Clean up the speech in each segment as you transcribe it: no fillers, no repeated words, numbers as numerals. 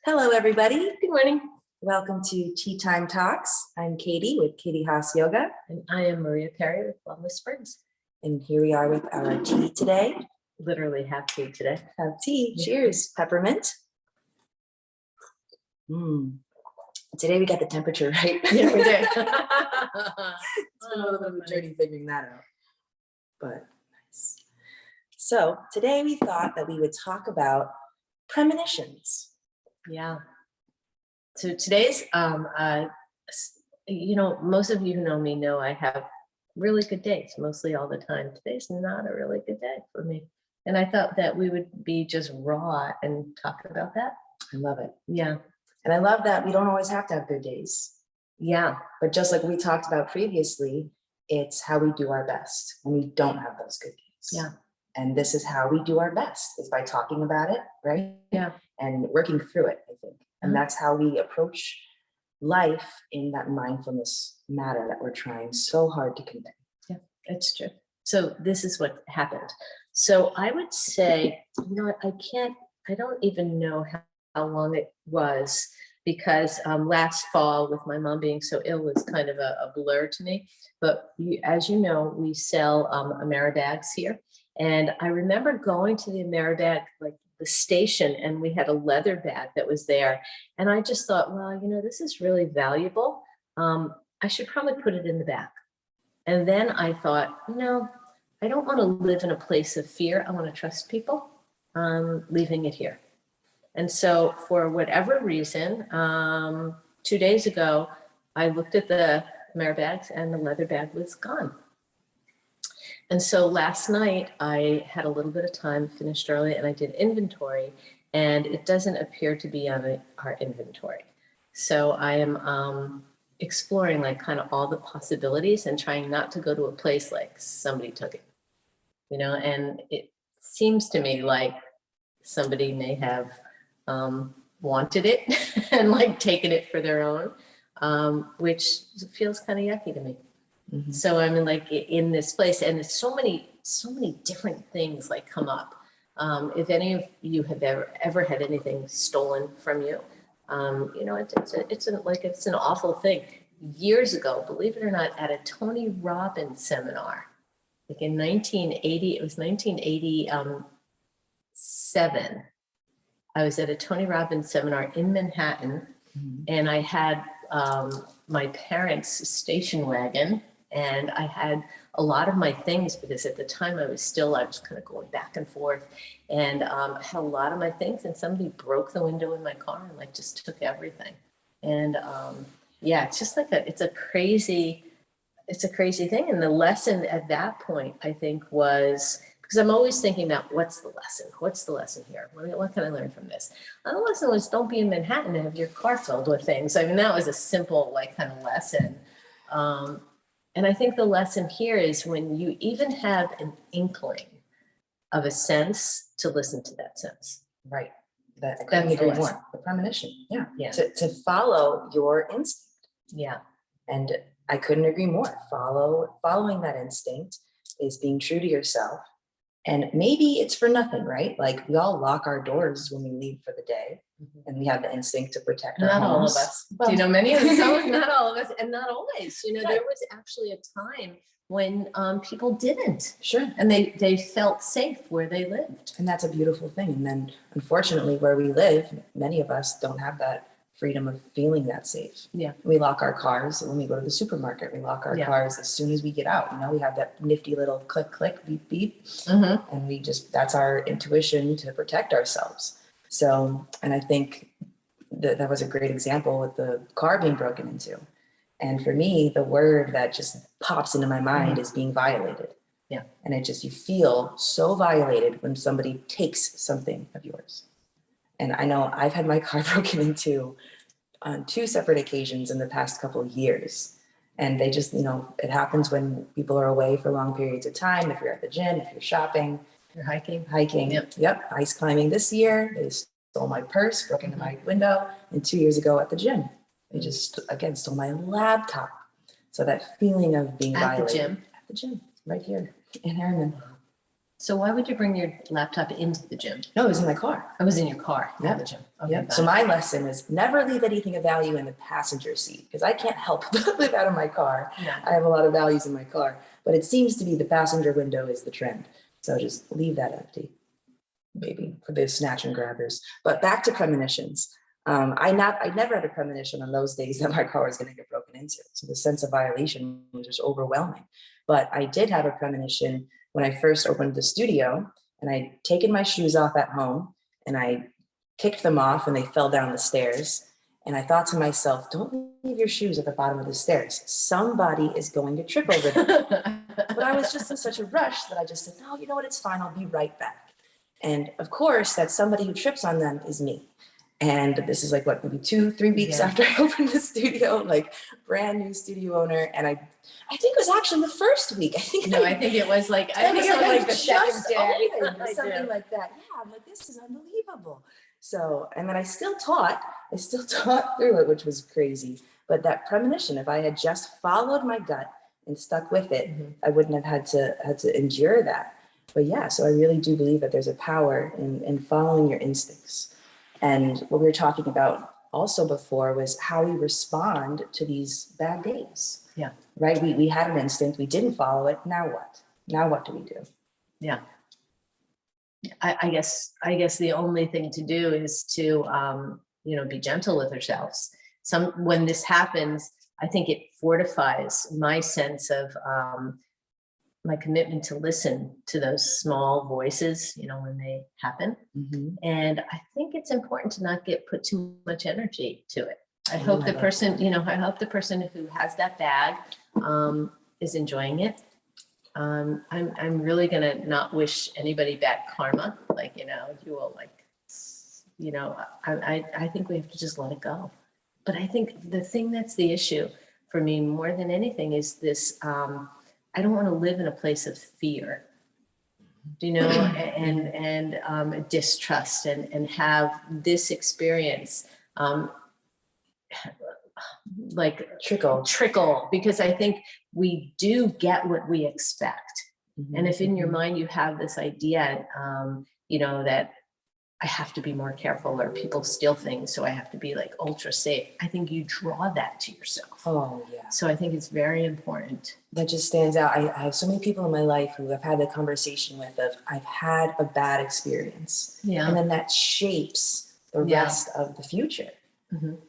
Hello, everybody. Good morning. Welcome to Teatime Talks. I'm Katie with Katiehossyoga. And I am Maria Perri with Wellness Springs. And here we are with our tea today. Literally have tea today. Have tea. Cheers. Peppermint. Today we got the temperature right. Yeah, we did. It's been a little bit of a journey figuring that out. But nice. So today we thought that we would talk about premonitions. Yeah. So today's, most of you who know me know I have really good days, mostly all the time. Today's not a really good day for me. And I thought that we would be just raw and talk about that. I love it. Yeah. And I love that we don't always have to have good days. Yeah. But just like we talked about previously, it's how we do our best when we don't have those good days. Yeah. And this is how we do our best, is by talking about it, right? Yeah. And working through it, I think. And that's how we approach life in that mindfulness matter that we're trying so hard to convey. Yeah, it's true. So this is what happened. So I would say, I don't even know how long it was, because last fall, with my mom being so ill, was kind of a blur to me. But as you know, we sell Ameribags here. And I remember going to the Ameribag, like the station, and we had a leather bag that was there. And I just thought, well, this is really valuable. I should probably put it in the back. And then I thought, I don't want to live in a place of fear. I want to trust people. Leaving it here. And so for whatever reason, 2 days ago, I looked at the Ameribags and the leather bag was gone. And so last night I had a little bit of time, finished early, and I did inventory, and it doesn't appear to be on our inventory. So I am exploring like kind of all the possibilities and trying not to go to a place like somebody took it, and it seems to me like somebody may have wanted it and like taken it for their own, which feels kind of yucky to me. Mm-hmm. So I'm in this place, and it's so many different things like come up. If any of you have ever had anything stolen from you, it's an awful thing. Years ago, believe it or not, at a Tony Robbins seminar, like in 1980, it was 1987. I was at a Tony Robbins seminar in Manhattan, and I had my parents' station wagon, and I had a lot of my things, because at the time I was kind of going back and forth, and I had a lot of my things, and somebody broke the window in my car and just took everything. And it's just it's a crazy thing. And the lesson at that point, I think, was, because I'm always thinking about what's the lesson? What's the lesson here? What can I learn from this? And the lesson was, don't be in Manhattan and have your car filled with things. I mean, that was a simple kind of lesson. And I think the lesson here is when you even have an inkling of a sense, to listen to that sense. Right. I couldn't agree more. The premonition. Yeah. Yeah. To follow your instinct. Yeah. And I couldn't agree more. Following that instinct is being true to yourself. And maybe it's for nothing, right? Like, we all lock our doors when we leave for the day, and we have the instinct to protect our homes. Not all of us. Well, do you know many of us? Not all of us, and not always. There was actually a time when people didn't. Sure. And they felt safe where they lived. And that's a beautiful thing. And then, unfortunately, where we live, many of us don't have that freedom of feeling that safe. Yeah. We lock our cars when we go to the supermarket. We lock our cars as soon as we get out. We have that nifty little click, click, beep, beep. Mm-hmm. And that's our intuition to protect ourselves. So, and I think that was a great example with the car being broken into. And for me, the word that just pops into my mind is being violated. Yeah. And you feel so violated when somebody takes something of yours. And I know I've had my car broken into on 2 separate occasions in the past couple of years. And they just, it happens when people are away for long periods of time. If you're at the gym, if you're shopping, you're hiking. Yep. Ice climbing this year. They stole my purse, broke into my window. And 2 years ago at the gym, they just, again, stole my laptop. So that feeling of being violated. At the gym, right here in Harriman. So why would you bring your laptop into the gym? No, it was in my car. I was in your car Yeah. at the gym. Okay, Yeah. got So it. my lesson is never leave anything of value in the passenger seat, because I can't help but live out of my car. Yeah. I have a lot of values in my car, but it seems to be the passenger window is the trend. So just leave that empty, maybe for the snatch and grabbers. But back to premonitions. I never had a premonition on those days that my car was going to get broken into. So the sense of violation was just overwhelming. But I did have a premonition when I first opened the studio, and I'd taken my shoes off at home and I kicked them off and they fell down the stairs. And I thought to myself, don't leave your shoes at the bottom of the stairs. Somebody is going to trip over them. But I was just in such a rush that I just said, no, you know what? It's fine. I'll be right back. And of course, that somebody who trips on them is me. And this is like, what, maybe 2-3 weeks after I opened the studio, like brand new studio owner. And I think it was actually the first week. I think it was like, I think it was like the second day. Something like that. Yeah, I'm like, this is unbelievable. So, and then I still taught through it, which was crazy. But that premonition, if I had just followed my gut and stuck with it, I wouldn't have had to endure that. But yeah, so I really do believe that there's a power in following your instincts. And what we were talking about also before was how we respond to these bad days. Yeah. Right? We had an instinct, we didn't follow it. Now what? Now what do we do? Yeah. I guess the only thing to do is to be gentle with ourselves. When this happens, I think it fortifies my sense of my commitment to listen to those small voices, when they happen. And I think it's important to not put too much energy to it. I hope the person who has that bag is enjoying it. I'm really gonna not wish anybody bad karma. You will I think we have to just let it go. But I think the thing that's the issue for me more than anything is this, I don't want to live in a place of fear, and distrust and have this experience like trickle, because I think we do get what we expect. And if in your mind you have this idea, that I have to be more careful, or people steal things, so I have to be like ultra safe, I think you draw that to yourself. Oh yeah. So I think it's very important. That just stands out. I have so many people in my life who I've had the conversation with of, I've had a bad experience. Yeah. And then that shapes the rest of the future.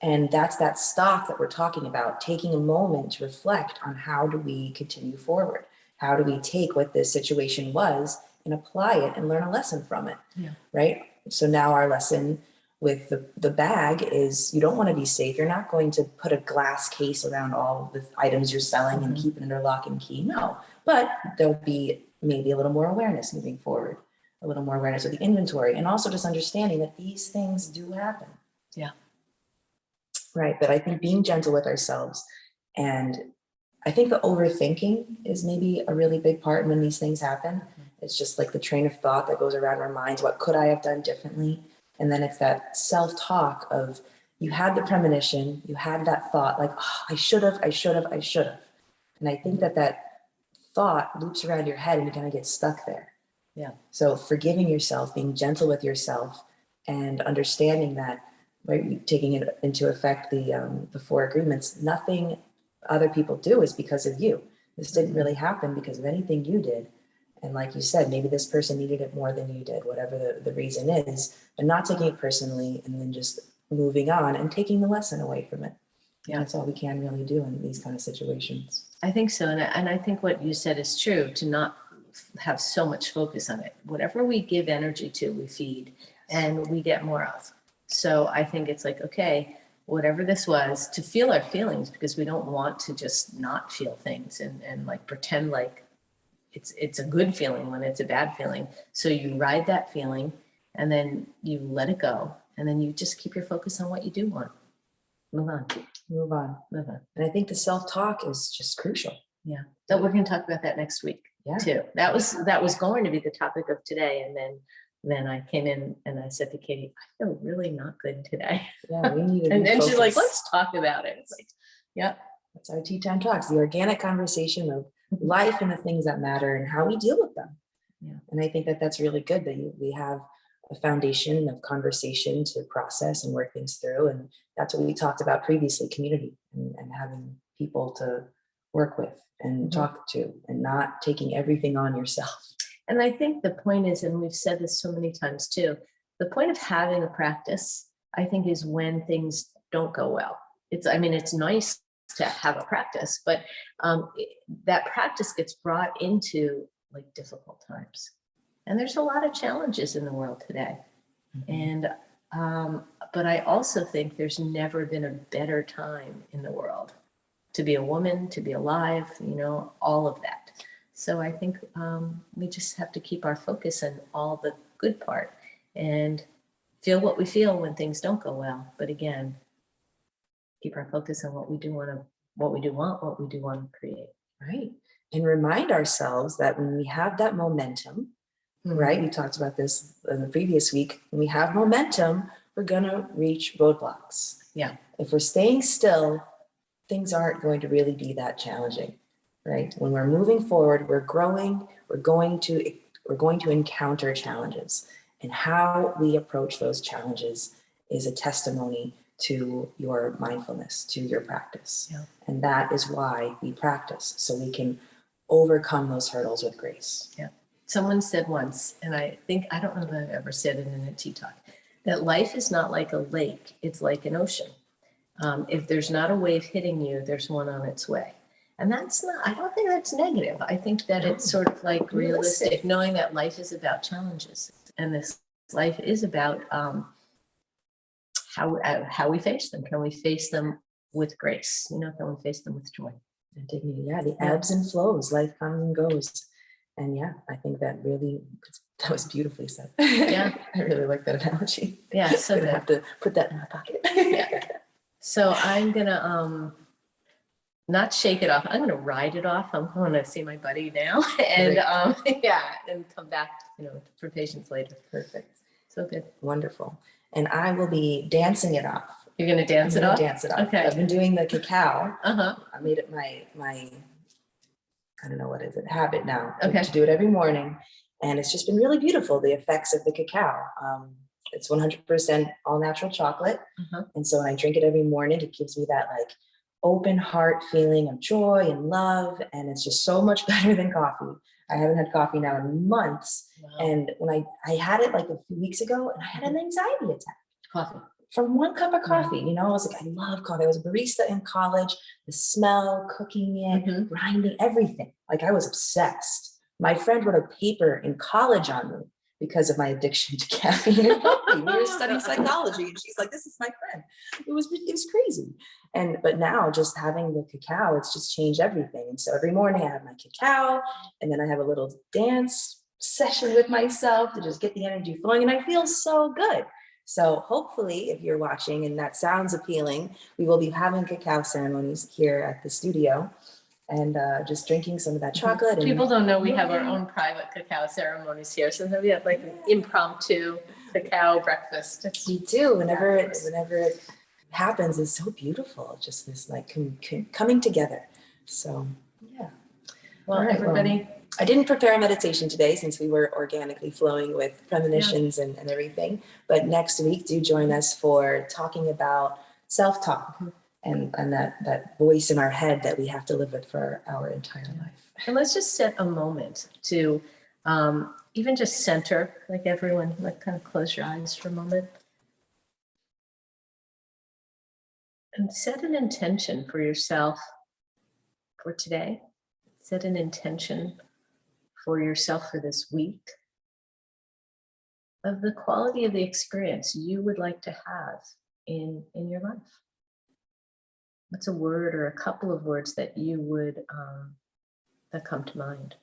And that's that stock that we're talking about, taking a moment to reflect on how do we continue forward? How do we take what this situation was and apply it and learn a lesson from it? Yeah. Right? So now our lesson with the bag is, you don't want to be safe. You're not going to put a glass case around all the items you're selling and keep it under lock and key. No, but there'll be maybe a little more awareness moving forward, a little more awareness of the inventory, and also just understanding that these things do happen. Yeah. Right. But I think being gentle with ourselves, and I think the overthinking is maybe a really big part when these things happen. It's just like the train of thought that goes around our minds. What could I have done differently? And then it's that self-talk of, you had the premonition, you had that thought like, oh, I should have. And I think that thought loops around your head and you kind of get stuck there. Yeah. So forgiving yourself, being gentle with yourself, and understanding that, right, taking it into effect, the 4 agreements, nothing other people do is because of you. This didn't really happen because of anything you did. And like you said, maybe this person needed it more than you did, whatever the reason is, but not taking it personally, and then just moving on and taking the lesson away from it. Yeah. That's all we can really do in these kind of situations. I think so. And I think what you said is true, to not have so much focus on it. Whatever we give energy to, we feed, and we get more of. So I think it's like, okay, whatever this was, to feel our feelings, because we don't want to just not feel things and like pretend like it's a good feeling when it's a bad feeling. So you ride that feeling and then you let it go. And then you just keep your focus on what you do want. Move on. And I think the self-talk is just crucial. Yeah. So we're going to talk about that next week too. That was going to be the topic of today. And then I came in and I said to Katie, I feel really not good today. Yeah, we need to And then she's like, let's talk about it. It's like, yeah. That's our Teatime Talks, the organic conversation of life and the things that matter and how we deal with them. Yeah. And I think that that's really good that we have a foundation of conversation to process and work things through. And that's what we talked about previously, community and having people to work with and talk to and not taking everything on yourself. And I think the point is, and we've said this so many times too, the point of having a practice, I think, is when things don't go well. It's nice to have a practice, but that practice gets brought into like difficult times. And there's a lot of challenges in the world today. And, but I also think there's never been a better time in the world to be a woman, to be alive, all of that. So I think we just have to keep our focus on all the good part and feel what we feel when things don't go well. But again, keep our focus on what we do want, what we do want to create. Right. And remind ourselves that when we have that momentum, right? We talked about this in the previous week. When we have momentum, we're going to reach roadblocks. Yeah. If we're staying still, things aren't going to really be that challenging, right? When we're moving forward, we're growing, we're going to encounter challenges. And how we approach those challenges is a testimony to your mindfulness, to your practice. Yeah. And that is why we practice, so we can overcome those hurdles with grace. Yeah. Someone said once, and I don't know that I've ever said it in a tea talk, that life is not like a lake, it's like an ocean. If there's not a wave hitting you, there's one on its way. And I don't think that's negative. I think that it's sort of like realistic, knowing that life is about challenges. And this life is about how we face them. Can we face them with grace? Can we face them with joy? And dignity, the ebbs and flows, life comes and goes. And I think that was beautifully said. Yeah. I really like that analogy. Yeah, so I'm gonna have to put that in my pocket. Yeah. So I'm gonna not shake it off. I'm gonna ride it off. I'm going to see my buddy now, and and come back, for patients later. Perfect. So good. Wonderful. And I will be dancing it off. You're gonna dance it off? Dance it off. Okay. I've been doing the cacao. I made it my I don't know what is it, habit now Okay. to do it every morning. And it's just been really beautiful, the effects of the cacao. It's 100% all natural chocolate. And so when I drink it every morning, it gives me that like open heart feeling of joy and love. And it's just so much better than coffee. I haven't had coffee now in months. Wow. And when I had it like a few weeks ago, and I had an anxiety attack. Coffee. From one cup of coffee, I was like, I love coffee. I was a barista in college, the smell, cooking it, grinding, everything. Like I was obsessed. My friend wrote a paper in college on me because of my addiction to caffeine and coffee. We were studying psychology and she's like, this is my friend. It was crazy. But now just having the cacao, it's just changed everything. And so every morning I have my cacao and then I have a little dance session with myself to just get the energy flowing. And I feel so good. So hopefully, if you're watching and that sounds appealing, we will be having cacao ceremonies here at the studio and just drinking some of that chocolate. And people don't know we have our own private cacao ceremonies here. So we have like an impromptu cacao breakfast. We do. Whenever it happens, it's so beautiful. Just this like coming together. So yeah. Well, everybody. I didn't prepare a meditation today since we were organically flowing with premonitions and everything. But next week, do join us for talking about self-talk and that voice in our head that we have to live with for our entire life. And let's just set a moment to even just center, like everyone, like kind of close your eyes for a moment. And set an intention for yourself for today. Set an intention for yourself for this week of the quality of the experience you would like to have in your life. What's a word or a couple of words that you would that come to mind?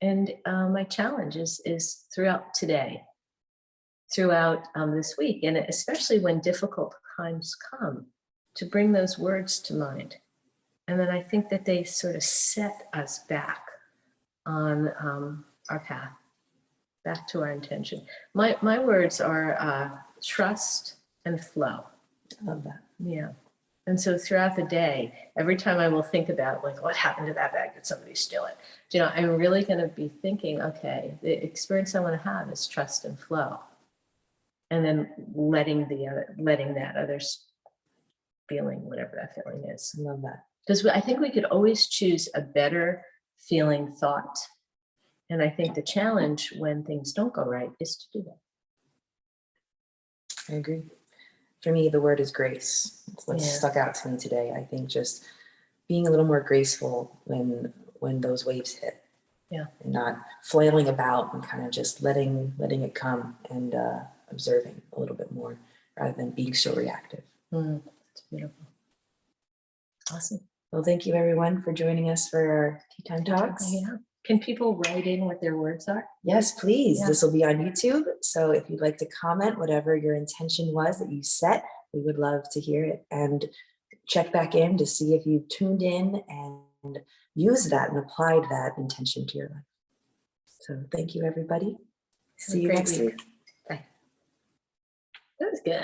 And my challenge is throughout today, throughout this week, and especially when difficult times come, to bring those words to mind. And then I think that they sort of set us back on our path, back to our intention. My words are trust and flow. I love that. Yeah. And so throughout the day, every time I will think about like, what happened to that bag? Did somebody steal it? You know, I'm really going to be thinking, okay, the experience I want to have is trust and flow. And then letting that other's feeling, whatever that feeling is. I love that. Because I think we could always choose a better feeling thought. And I think the challenge when things don't go right is to do that. I agree. For me, the word is grace. It's what Yeah. stuck out to me today. I think just being a little more graceful when those waves hit. Yeah. And not flailing about and kind of just letting it come and observing a little bit more rather than being so reactive. It's beautiful. Awesome. Well, thank you everyone for joining us for our Tea Time Talks. Yeah. Can people write in what their words are? Yes, please. Yeah. This will be on YouTube. So if you'd like to comment, whatever your intention was that you set, we would love to hear it. And check back in to see if you've tuned in and used that and applied that intention to your life. So thank you, everybody. See you next week. Bye. That was good.